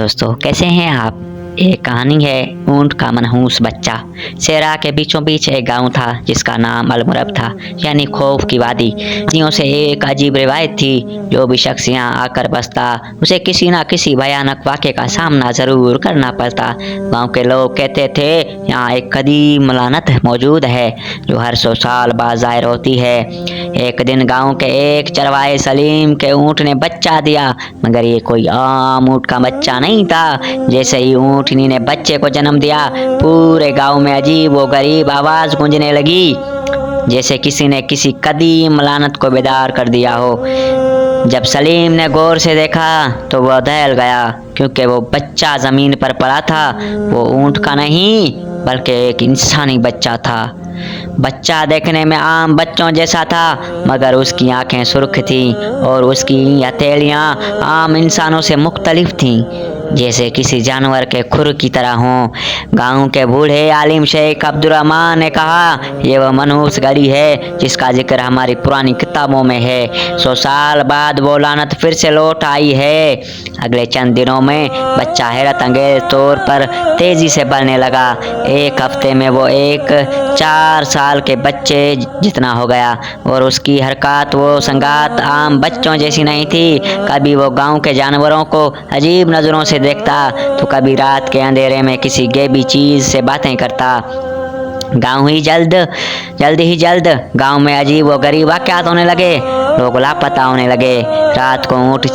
दोस्तों, कैसे हैं आप। एक कहानी है ऊंट का मनहूस बच्चा। सेरा के बीचों बीच एक गांव था जिसका नाम अलमुरब था, यानी खौफ की वादी। सदियों से एक अजीब रिवायत थी, जो भी शख्स यहाँ आकर बसता उसे किसी न किसी भयानक वाक़े का सामना जरूर करना पड़ता। गांव के लोग कहते थे यहाँ एक कदीम लानत मौजूद है जो हर 100 साल बाद ज़ाहिर होती है। एक दिन गांव के एक चरवाहे सलीम के ऊँट ने बच्चा दिया, मगर ये कोई आम ऊँट का बच्चा नहीं था। जैसे ही ऊँटनी ने बच्चे को जन्म दिया, पूरे गांव में अजीब व गरीब आवाज़ गूंजने लगी, जैसे किसी ने किसी कदीम लानत को बेदार कर दिया हो। जब सलीम ने गौर से देखा तो वह दहल गया, क्योंकि वो बच्चा ज़मीन पर पड़ा था वो ऊँट का नहीं बल्कि एक इंसानी बच्चा था। बच्चा देखने में आम बच्चों जैसा था, मगर उसकी आंखें सुर्ख थीं और उसकी हथेलियां आम इंसानों से मुख्तलिफ थीं, जैसे किसी जानवर के खुर की तरह हों। गांव के बूढ़े आलिम शेख अब्दुर्रहमान ने कहा, ये वह मनहूस घड़ी है जिसका जिक्र हमारी पुरानी किताबों में है। 100 साल बाद वो लानत फिर से लौट आई है। अगले चंद दिनों में बच्चा हैरत अंगेज तौर पर तेजी से बढ़ने लगा। एक हफ्ते में वो एक 4 साल के बच्चे जितना हो गया और उसकी हरकत वो संगात आम बच्चों जैसी नहीं थी। कभी वो गांव के जानवरों को अजीब नज़रों से देखता तो कभी रात के अंधेरे में किसी गैबी चीज़ से बातें करता। जल्द गांव में अजीब व गरीब वाक़यात होने लगे। लोग लापता होने लगे। रात को ऊँट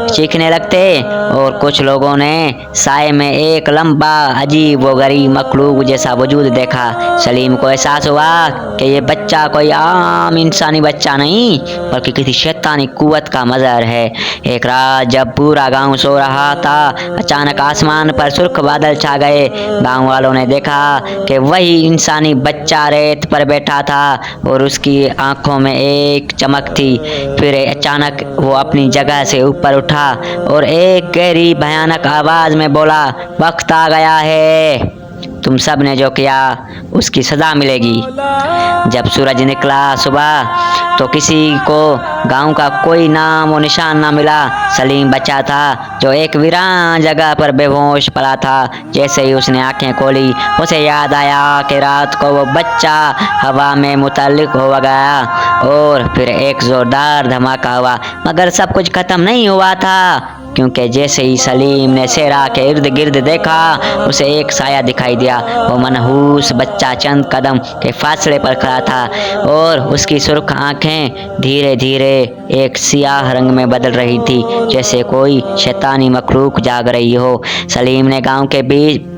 चीखने लगते और कुछ लोगों ने साए में एक लंबा अजीब व गरीब मखलूक जैसा वजूद देखा। सलीम को एहसास हुआ कि ये बच्चा कोई आम इंसानी बच्चा नहीं बल्कि किसी शैतानी कुव्वत का मज़हर है। एक रात जब पूरा गांव सो रहा था, अचानक आसमान पर सुर्ख बादल छा गए। गांव वालों ने देखा कि वही इंसानी बच्चा रेत पर बैठा था और उसकी आंखों में एक चमक थी। फिर अचानक वो अपनी जगह से ऊपर उठा और एक गहरी भयानक आवाज़ में बोला, वक्त आ गया है, तुम सब ने जो किया उसकी सज़ा मिलेगी। जब सूरज निकला सुबह तो किसी को गांव का कोई नाम और निशान ना मिला। सलीम बच्चा था जो एक वीरान जगह पर बेहोश पड़ा था। जैसे ही उसने आंखें खोली, उसे याद आया कि रात को वो बच्चा हवा में मुतल्लिक हो गया और फिर एक ज़ोरदार धमाका हुआ। मगर सब कुछ ख़त्म नहीं हुआ था, क्योंकि जैसे ही सलीम ने सेरा के इर्द गिर्द देखा, उसे एक साया दिखाई दिया। वो मनहूस बच्चा चंद कदम के फासले पर खड़ा था और उसकी सुर्ख आंखें धीरे धीरे एक सियाह रंग में बदल रही थी, जैसे कोई शैतानी मखलूक जाग रही हो। सलीम ने गांव के बीच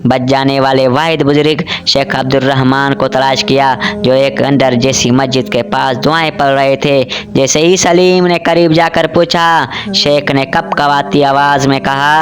बच जाने वाले वाहिद बुजुर्ग शेख अब्दुर्रहमान को तलाश किया, जो एक अंदर जैसी मस्जिद के पास दुआएं पढ़ रहे थे। जैसे ही सलीम ने करीब जाकर पूछा, शेख ने कपकवाती आवाज़ में कहा,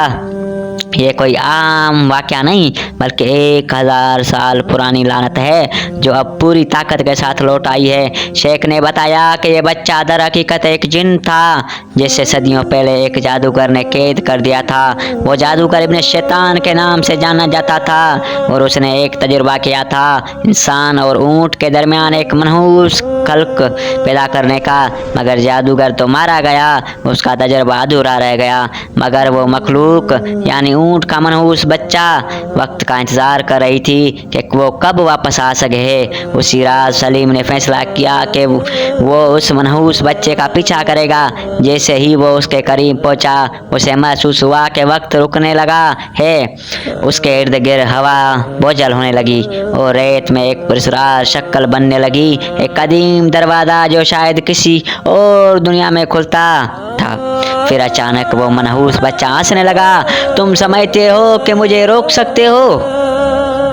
ये कोई आम वाक़या नहीं बल्कि 1000 साल पुरानी लानत है जो अब पूरी ताकत के साथ लौट आई है। शेख ने बताया कि ये बच्चा दर हकीकत एक जिन था, जिसे सदियों पहले एक जादूगर ने कैद कर दिया था। वो जादूगर इब्न शैतान के नाम से जाना जाता था और उसने एक तजुर्बा किया था इंसान और ऊँट के दरमियान एक मनहूस खल्क पैदा करने का, मगर जादूगर तो मारा गया, उसका तजुर्बा अधूरा रह गया। मगर वो मखलूक यानी ऊँट का मनहूस बच्चा वक्त का इंतज़ार कर रही थी कि वो कब वापस आ सके। उसी रात सलीम ने फैसला किया कि वो उस मनहूस बच्चे का पीछा करेगा। जैसे ही वो उसके करीब पहुंचा, उसे महसूस हुआ कि वक्त रुकने लगा है। उसके इर्द गिर्द हवा बोझल होने लगी और रेत में एक पुरस्कार शक्ल बनने लगी, एक कदीम दरवाज़ा जो शायद किसी और दुनिया में खुलता था। फिर अचानक वो मनहूस बच्चा हंसने लगा, तुम समझते हो कि मुझे रोक सकते हो?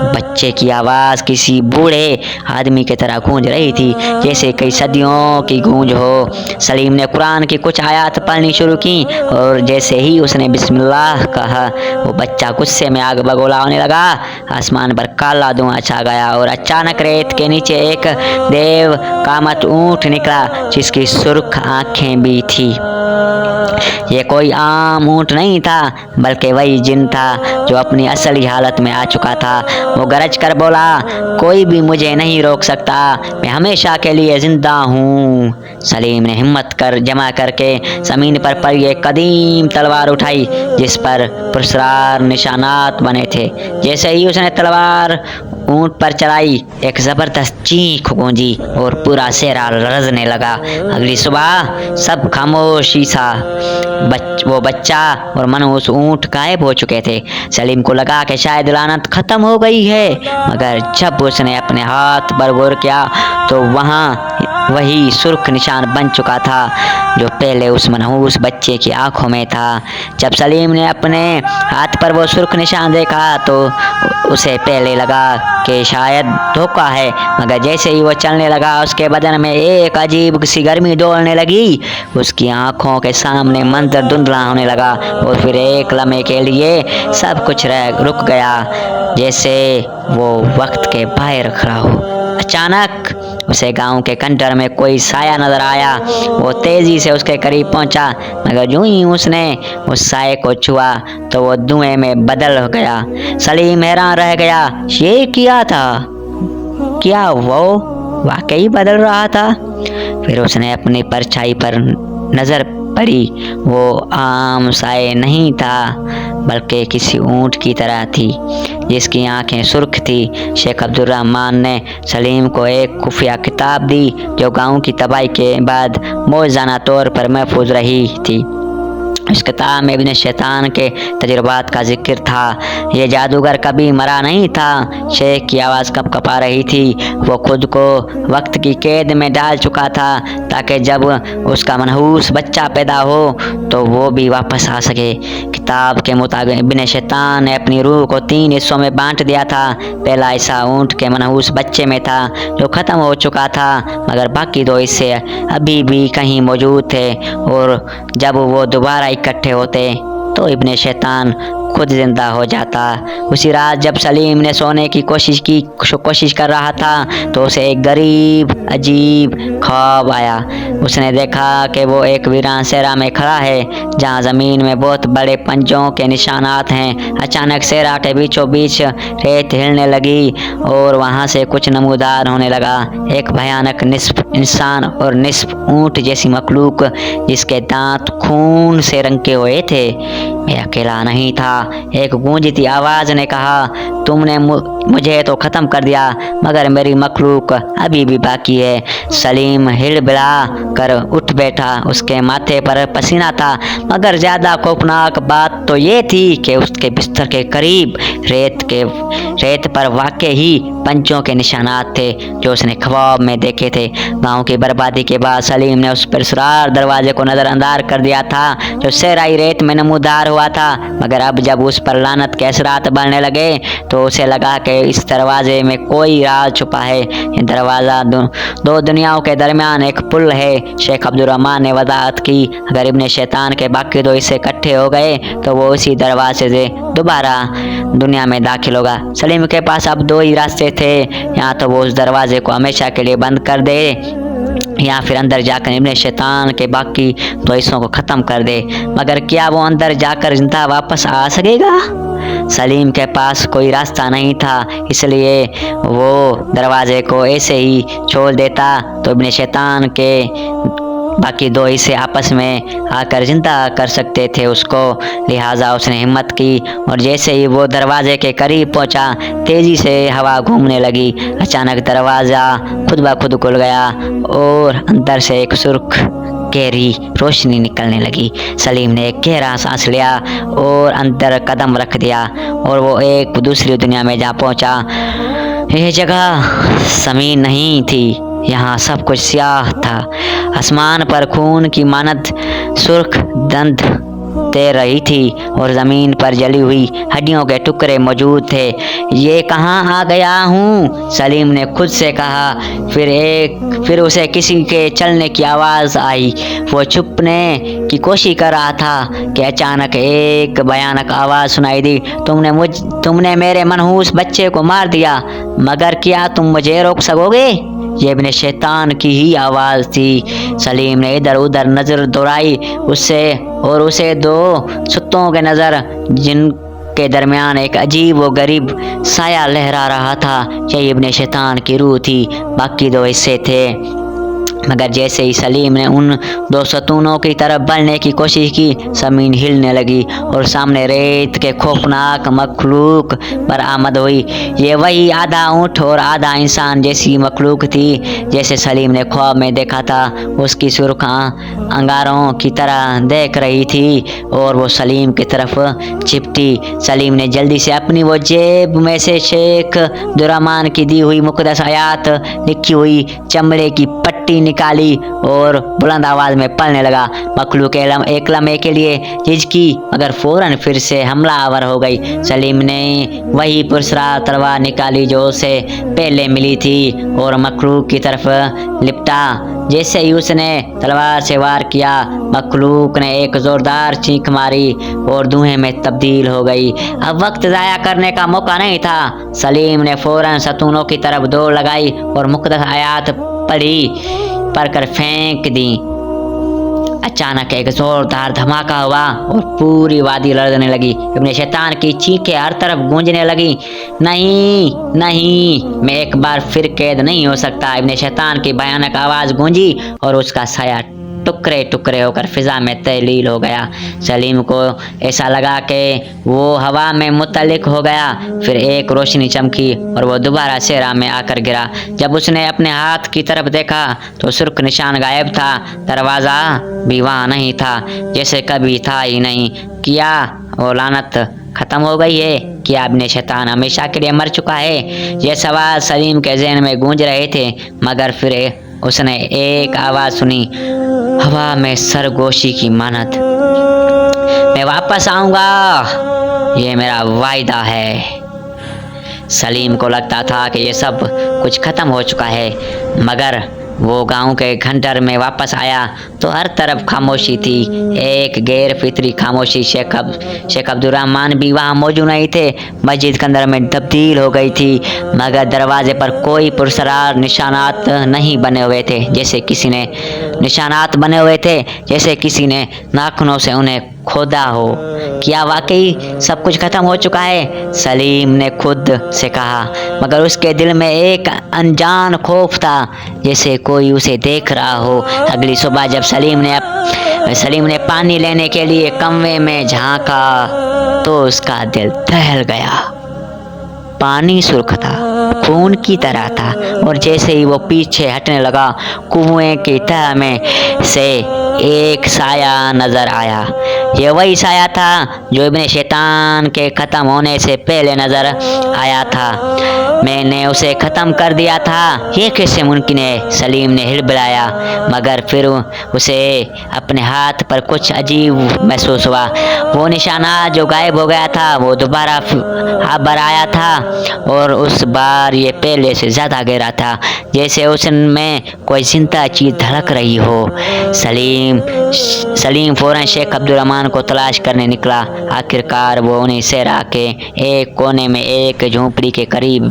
बच्चे की आवाज़ किसी बूढ़े आदमी की तरह गूंज रही थी, जैसे कई सदियों की गूंज हो। सलीम ने कुरान की कुछ आयत पढ़नी शुरू की और जैसे ही उसने बिस्मिल्लाह कहा, वो बच्चा गुस्से में आग बगोला होने लगा। आसमान पर काला धुआं छा गया और अचानक रेत के नीचे एक देव कामत ऊँट निकला, जिसकी सुर्ख आंखें भी थी। ये कोई आम ऊँट नहीं था, बल्कि वही जिन था जो अपनी असली हालत में आ चुका था। वो गरज कर बोला, कोई भी मुझे नहीं रोक सकता, मैं हमेशा के लिए जिंदा हूँ। सलीम ने हिम्मत कर जमा करके जमीन पर पड़ी एक कदीम तलवार उठाई, जिस पर पुरस्कार निशानात बने थे। जैसे ही उसने तलवार ऊंट पर चलाई, एक जबरदस्त चीख गूंजी और पूरा सेहरा लरजने लगा। अगली सुबह सब खामोशी सा वो बच्चा और मनहूस ऊंट गायब हो चुके थे। सलीम को लगा कि शायद लानत खत्म हो गई है, मगर जब उसने अपने हाथ पर गौर किया तो वहाँ वही सुर्ख निशान बन चुका था जो पहले उस मनहूस बच्चे की आंखों में था। जब सलीम ने अपने हाथ पर वो सुर्ख निशान देखा तो उसे पहले लगा कि शायद धोखा है, मगर जैसे ही वो चलने लगा उसके बदन में एक अजीब सी गर्मी दौड़ने लगी। उसकी आंखों के सामने मंजर धुंधला होने लगा और फिर एक लम्हे के लिए सब कुछ रुक गया, जैसे वो वक्त के बाहर खड़ा हो। अचानक उसे गांव के खंडर में कोई साया नजर आया। वो तेजी से उसके करीब पहुंचा, मगर यूं ही उसने उस साये को छुआ तो वो धुएं में बदल गया। सलीम हैरान रह गया, ये क्या था? क्या वो वाकई बदल रहा था? फिर उसने अपनी परछाई पर नजर पड़ी। वो आम साये नहीं था, बल्कि किसी ऊंट की तरह थी जिसकी आंखें सुर्ख थी। शेख अब्दुर्रहमान ने सलीम को एक खुफिया किताब दी जो गांव की तबाही के बाद मौजूदा तौर पर महफूज रही थी। इस किताब में इब्ने शैतान के तजुर्बात का जिक्र था। ये जादूगर कभी मरा नहीं था। शेख की आवाज़ कँपा रही थी। वो खुद को वक्त की कैद में डाल चुका था ताकि जब उसका मनहूस बच्चा पैदा हो तो वो भी वापस आ सके। किताब के मुताबिक इब्ने शैतान ने अपनी रूह को 3 हिस्सों में बांट दिया था। पहला हिस्सा ऊँट के मनहूस बच्चे में था जो ख़त्म हो चुका था, मगर बाकी 2 हिस्से अभी भी कहीं मौजूद थे, और जब वो दोबारा इकट्ठे होते तो इब्ने शैतान खुद जिंदा हो जाता। उसी रात जब सलीम ने सोने की कोशिश कर रहा था तो उसे एक गरीब अजीब ख्वाब आया। उसने देखा कि वो एक वीरान सहरा में खड़ा है जहाँ ज़मीन में बहुत बड़े पंजों के निशानात हैं। अचानक सहरा के बीचों बीच रेत हिलने लगी और वहाँ से कुछ नमूदार होने लगा। एक भयानक निस्फ इंसान और निस्फ ऊँट जैसी मखलूक जिसके दांत खून से रंगे हुए थे। मैं अकेला नहीं था, एक गूंजती आवाज ने कहा, तुमने मुझे तो खत्म कर दिया, मगर मेरी मखलूक अभी भी बाकी है। सलीम हिलबिला कर उठ बैठा। उसके माथे पर पसीना था, मगर ज्यादा खौफनाक बात तो ये थी कि उसके बिस्तर के करीब रेत पर वाकई ही पंचों के निशानात थे जो उसने ख्वाब में देखे थे। गांव की बर्बादी के बाद सलीम ने उस पुरस्कार दरवाजे को नजरअंदाज कर दिया था जो सहराई रेत में नमूदार हुआ था, मगर अब जब उस पर लानत के असरात बढ़ने लगे तो उसे लगा कि इस दरवाजे में कोई राज छुपा है। ये दरवाज़ा 2 दुनियाओं के दरमियान एक पुल है। शेख अब्दुर्रहमान ने वजाहत की, अगर इब्ने शैतान के बाकी 2 हिस्से इकट्ठे हो गए तो वो उसी दरवाजे से दोबारा दुनिया में दाखिल होगा। सलीम के पास अब 2 ही रास्ते थे, या तो वो उस दरवाजे को हमेशा के लिए बंद कर दे या फिर अंदर जाकर इब्ने शैतान के बाकी 2 हिस्सों को ख़त्म कर दे। मगर क्या वो अंदर जाकर जिंदा वापस आ सकेगा? सलीम के पास कोई रास्ता नहीं था, इसलिए वो दरवाजे को ऐसे ही छोड़ देता तो इब्ने शैतान के बाकी 2 हिस्से आपस में आकर जिंदा कर सकते थे उसको। लिहाजा उसने हिम्मत की और जैसे ही वो दरवाजे के करीब पहुंचा, तेजी से हवा घूमने लगी। अचानक दरवाज़ा खुद ब खुद खुल गया और अंदर से एक सुर्ख गहरी रोशनी निकलने लगी। सलीम ने एक गहरा सांस लिया और अंदर कदम रख दिया और वो एक दूसरी दुनिया में जा पहुंचा। यह जगह ज़मीन नहीं थी, यहाँ सब कुछ स्याह था। आसमान पर खून की मानद सुर्ख दंद तैर रही थी और ज़मीन पर जली हुई हड्डियों के टुकड़े मौजूद थे। ये कहाँ आ गया हूँ? सलीम ने खुद से कहा। फिर उसे किसी के चलने की आवाज़ आई। वो छुपने की कोशिश कर रहा था कि अचानक एक भयानक आवाज़ सुनाई दी, तुमने मेरे मनहूस बच्चे को मार दिया, मगर क्या तुम मुझे रोक सकोगे? یہ ابن شیطان کی ہی آواز تھی۔ سلیم نے ادھر ادھر نظر دوڑائی اسے دو ستوں کے نظر جن کے درمیان ایک عجیب و غریب سایہ لہرا رہا تھا۔ یہ ابن شیطان کی روح تھی، باقی دو حصے تھے۔ مگر جیسے ہی سلیم نے ان دو ستونوں کی طرف بڑھنے کی کوشش کی، زمین ہلنے لگی اور سامنے ریت کے خوفناک مخلوق برآمد ہوئی۔ یہ وہی آدھا اونٹ اور آدھا انسان جیسی مخلوق تھی جیسے سلیم نے خواب میں دیکھا تھا۔ اس کی سرخ انگاروں کی طرح دیکھ رہی تھی اور وہ سلیم کی طرف چپٹی۔ سلیم نے جلدی سے اپنی وہ جیب میں سے شیخ عبدالرحمن کی دی ہوئی مقدس آیات لکھی ہوئی چمڑے کی پٹی نکالی اور بلند آواز میں پڑھنے لگا۔ مخلوق ایک لمحے کے لیے جھجکی مگر فوراً پھر سے حملہ آور ہو گئی۔ سلیم نے وہی پرسرار تلوار نکالی جو اسے پہلے ملی تھی اور مخلوق کی طرف لپٹا۔ جیسے ہی اس نے تلوار سے وار کیا، مخلوق نے ایک زوردار چیخ ماری اور دھوئیں میں تبدیل ہو گئی۔ اب وقت ضائع کرنے کا موقع نہیں تھا۔ سلیم نے فوراً ستونوں کی طرف دوڑ لگائی اور مقدس آیات پڑھ کر پھینک دی۔ اچانک ایک زوردار دھماکہ ہوا اور پوری وادی لرزنے لگی۔ ابن شیطان کی چیخیں ہر طرف گونجنے لگی۔ نہیں نہیں، میں ایک بار پھر قید نہیں ہو سکتا۔ ابن شیطان کی بھیانک آواز گونجی اور اس کا سایہ ٹکڑے ٹکڑے ہو کر فضا میں تحلیل ہو گیا۔ سلیم کو ایسا لگا کہ وہ ہوا میں متعلق ہو گیا۔ پھر ایک روشنی چمکی اور وہ دوبارہ صحرا میں آ کر گرا۔ جب اس نے اپنے ہاتھ کی طرف دیکھا تو سرخ نشان غائب تھا، دروازہ بھی وہاں نہیں تھا، جیسے کبھی تھا ہی نہیں۔ کیا وہ لعنت ختم ہو گئی ہے؟ کیا ابن شیطان ہمیشہ کے لیے مر چکا ہے؟ یہ سوال سلیم کے ذہن میں گونج رہے تھے، مگر پھر اس نے ایک آواز سنی، ہوا میں سرگوشی کی مانند، میں واپس آؤں گا، یہ میرا وعدہ ہے۔ سلیم کو لگتا تھا کہ یہ سب کچھ ختم ہو چکا ہے، مگر وہ گاؤں کے گھنٹر میں واپس آیا تو ہر طرف خاموشی تھی، ایک غیر فطری خاموشی۔ شیخ عبدالرحمن بھی وہاں موجود نہیں تھے۔ مسجد کے اندر میں تبدیل ہو گئی تھی، مگر دروازے پر کوئی پرسرار نشانات نہیں بنے ہوئے تھے، جیسے کسی نے ناخنوں سے انہیں کھودا ہو۔ کیا واقعی سب کچھ ختم ہو چکا ہے؟ سلیم نے خود سے کہا، مگر اس کے دل میں ایک انجان خوف تھا، جیسے کوئی اسے دیکھ رہا ہو۔ اگلی صبح جب سلیم نے پانی لینے کے لیے کنویں میں جھانکا تو اس کا دل دہل گیا۔ پانی سرخ تھا، خون کی طرح تھا، اور جیسے ہی وہ پیچھے ہٹنے لگا، کنویں کی تہہ میں سے ایک سایہ نظر آیا۔ یہ وہی سایہ تھا جو ابن شیطان کے ختم ہونے سے پہلے نظر آیا تھا۔ میں نے اسے ختم کر دیا تھا، یہ کیسے ممکن ہے؟ سلیم نے ہڑبڑایا، مگر پھر اسے اپنے ہاتھ پر کچھ عجیب محسوس ہوا۔ وہ نشانات جو غائب ہو گیا تھا وہ دوبارہ ابھر آیا تھا، اور اس بار یہ پہلے سے زیادہ گہرا تھا، جیسے اس میں کوئی زندہ چیز دھڑک رہی ہو۔ سلیم فوراً شیخ عبدالرحمن کو تلاش کرنے نکلا۔ آخرکار وہ انہیں صحرا کے ایک کونے میں ایک جھونپڑی کے قریب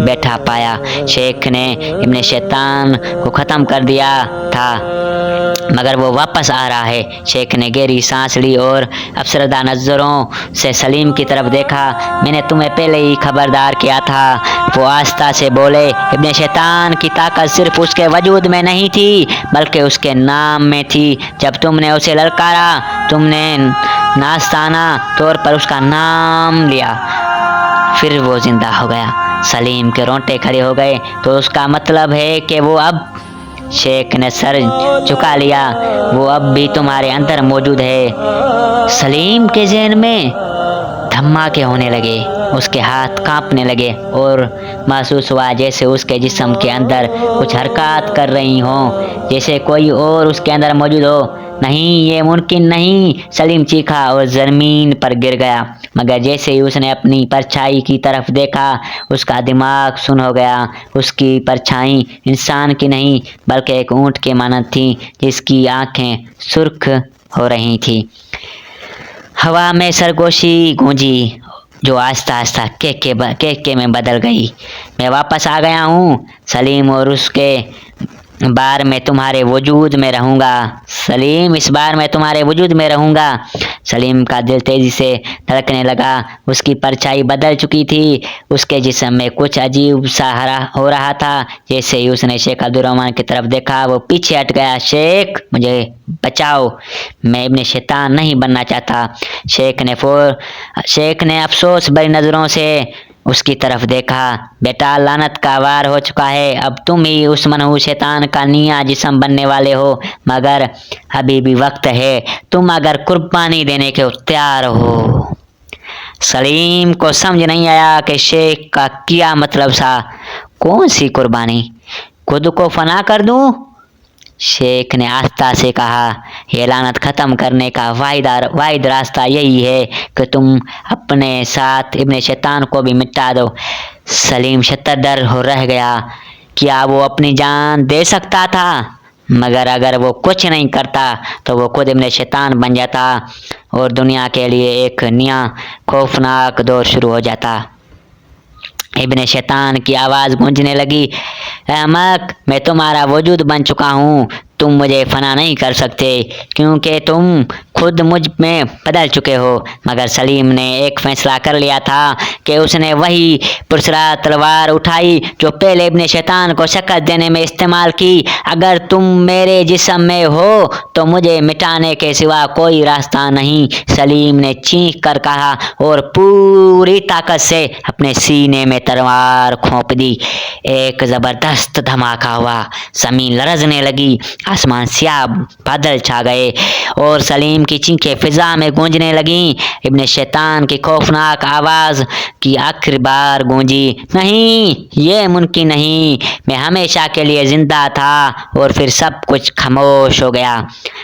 بیٹھا پایا۔ شیخ نے ابن شیطان کو ختم کر دیا تھا، مگر وہ واپس آ رہا ہے۔ شیخ نے گہری سانس لی اور افسردہ نظروں سے سلیم کی طرف دیکھا۔ میں نے تمہیں پہلے ہی خبردار کیا تھا، وہ آہستہ سے بولے۔ ابن شیطان کی طاقت صرف اس کے وجود میں نہیں تھی بلکہ اس کے نام میں تھی۔ جب تم نے اسے للکارا، تم نے ناستانہ طور پر اس کا نام لیا، پھر وہ زندہ ہو گیا۔ سلیم کے رونگٹے کھڑے ہو گئے۔ تو اس کا مطلب ہے کہ وہ اب، شیخ نے سر جھکا لیا، وہ اب بھی تمہارے اندر موجود ہے۔ سلیم کے ذہن میں دھماکے ہونے لگے، اس کے ہاتھ کانپنے لگے اور محسوس ہوا جیسے اس کے جسم کے اندر کچھ حرکات کر رہی ہوں، جیسے کوئی اور اس کے اندر موجود ہو۔ نہیں، یہ ممکن نہیں، سلیم چیخا اور زمین پر گر گیا۔ مگر جیسے ہی اس نے اپنی پرچھائی کی طرف دیکھا، اس کا دماغ سن ہو گیا۔ اس کی پرچھائی انسان کی نہیں بلکہ ایک اونٹ کے مانند تھی، جس کی آنکھیں سرخ ہو رہی تھیں۔ ہوا میں سرگوشی گونجی जो आहिस्ता आहिस्ता के में बदल गई। मैं वापस आ गया हूँ सलीम, और उसके बार मैं तुम्हारे वजूद में रहूँगा सलीम, इस बार मैं तुम्हारे वजूद में रहूँगा। सलीम का दिल तेजी से धड़कने लगा। उसकी परछाई बदल चुकी थी। उसके जिस्म में कुछ अजीब सा हो रहा था। जैसे ही उसने शेख अब्दुर्रहमान की तरफ देखा वो पीछे हट गया। शेख, मुझे बचाओ, मैं इब्ने शैतान नहीं बनना चाहता। शेख ने अफसोस भरी नज़रों से उसकी तरफ देखा। बेटा, लानत का वार हो चुका है, अब तुम ही उस मनहूस शैतान का नया जिस्म बनने वाले हो, मगर अभी भी वक्त है, तुम अगर कुर्बानी देने के तैयार हो। सलीम को समझ नहीं आया कि शेख का क्या मतलब था। कौन सी कुर्बानी? खुद को फना कर दूं? शेख ने आस्था से कहा, यह लानत खत्म करने का वाहिद रास्ता यही है कि तुम अपने साथ इब्ने शैतान को भी मिटा दो। सलीम शतरदर हो रह गया। क्या वो अपनी जान दे सकता था? मगर अगर वो कुछ नहीं करता तो वो खुद इब्ने शैतान बन जाता और दुनिया के लिए एक नया खौफनाक दौर शुरू हो जाता। इब्ने शैतान की आवाज़ गूंजने लगी, अहमक, मैं तुम्हारा वजूद बन चुका हूँ, तुम मुझे फना नहीं कर सकते क्योंकि तुम खुद मुझ में बदल चुके हो। मगर सलीम ने एक फैसला कर लिया था कि उसने वही पुरसरा तलवार उठाई जो पहले इब्ने शैतान को शिकस्त देने में इस्तेमाल की। अगर तुम मेरे जिस्म में हो तो मुझे मिटाने के सिवा कोई रास्ता नहीं, सलीम ने चीख कर कहा और पूरी ताकत से अपने सीने में तलवार खोप दी। एक जबरदस्त धमाका हुआ, जमीन लरजने लगी, आसमान स्याह बादल छा गए और सलीम की चीखें फिजा में गूंजने लगीं। इब्ने शैतान की खौफनाक आवाज़ की आखिरी बार गूंजी, नहीं, ये मुमकिन नहीं, मैं हमेशा के लिए जिंदा था। और फिर सब कुछ खामोश हो गया।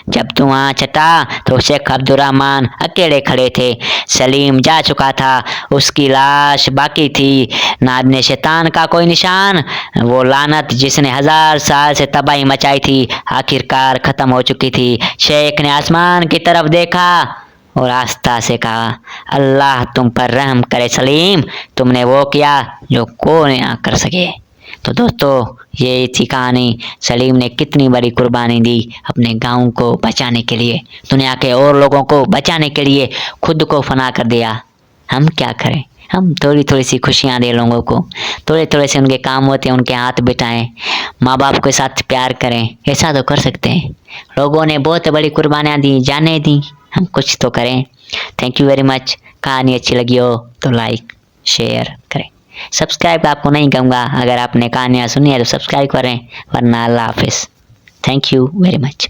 जब धुआं छटा तो शेख अब्दुर्रहमान अकेले खड़े थे। सलीम जा चुका था, उसकी लाश बाकी थी, ना इब्ने शैतान का कोई निशान। वो लानत जिसने 1000 साल से तबाही मचाई थी आखिरकार खत्म हो चुकी थी। शेख ने आसमान की तरफ देखा और आस्था से कहा, अल्लाह तुम पर रहम करे सलीम, तुमने वो किया जो कोई ना कर सके। तो दोस्तों, ये थी कहानी। सलीम ने कितनी बड़ी कुर्बानी दी अपने गांव को बचाने के लिए, दुनिया के और लोगों को बचाने के लिए खुद को फना कर दिया। हम क्या करें? हम थोड़ी थोड़ी सी खुशियाँ दें लोगों को, थोड़े थोड़े से उनके काम होते हैं उनके हाथ बिठाएं, माँ बाप के साथ प्यार करें, ऐसा तो कर सकते हैं। लोगों ने बहुत बड़ी कुर्बानियाँ दी, जानें दी, हम कुछ तो करें। Thank you very much. कहानी अच्छी लगी हो तो लाइक शेयर करें। सब्सक्राइब आपको नहीं कहूँगा, अगर आपने कहानियाँ सुनी है तो सब्सक्राइब करें, वरना अल्लाह हाफिज़। Thank you very much.